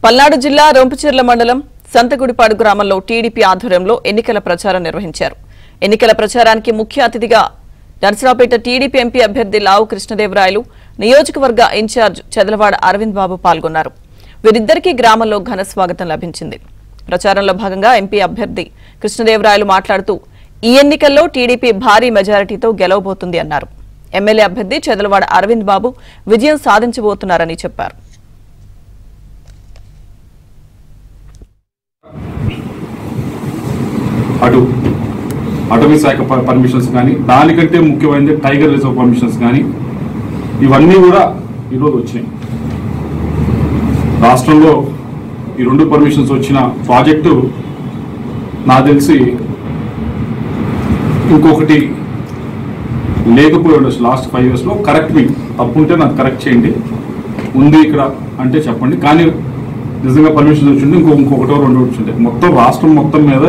పల్నాడు జిల్లా రొంపిచెర్ల మండలం సంతగుడిపాడు గ్రామంలో టీడీపీ ఆధ్వర్యంలో ఎన్నికల ప్రచారం నిర్వహించారు. ఎన్నికల ప్రచారానికి ముఖ్య అతిథిగా నర్సరావుపేట టీడీపీ ఎంపీ అభ్యర్థి లావు కృష్ణదేవరాయలు, నియోజకవర్గ ఇన్ఛార్జ్ చదలవాడ అరవింద్ బాబు పాల్గొన్నారు. వీరిద్దరికీ గ్రామంలో ఘన స్వాగతం లభించింది. ప్రచారంలో భాగంగా ఎంపీ అభ్యర్థి కృష్ణదేవరాయలు మాట్లాడుతూ ఈ ఎన్నికల్లో టీడీపీ భారీ మెజారిటీతో గెలవబోతుంది అన్నారు. ఎమ్మెల్యే అభ్యర్థి చదలవాడ అరవింద్ బాబు విజయం సాధించబోతున్నారని చెప్పారు. అటవీ శాఖ పర్మిషన్స్ కానీ, దానికంటే ముఖ్యమైనది టైగర్ రిజర్వ్ పర్మిషన్స్ కానీ, ఇవన్నీ కూడా ఈరోజు వచ్చినాయి. రాష్ట్రంలో ఈ 2 పర్మిషన్స్ వచ్చిన ప్రాజెక్టు నాకు తెలిసి ఇంకొకటి లేకపోయి ఉండొచ్చు లాస్ట్ 5 yearsలో. కరెక్ట్ మీ తప్పుంటే నాకు కరెక్ట్ చేయండి, ఉంది ఇక్కడ అంటే చెప్పండి. కానీ నిజంగా పర్మిషన్స్ వచ్చింటే ఇంకొకటో 2 వచ్చింటాయి. మొత్తం రాష్ట్రం మొత్తం మీద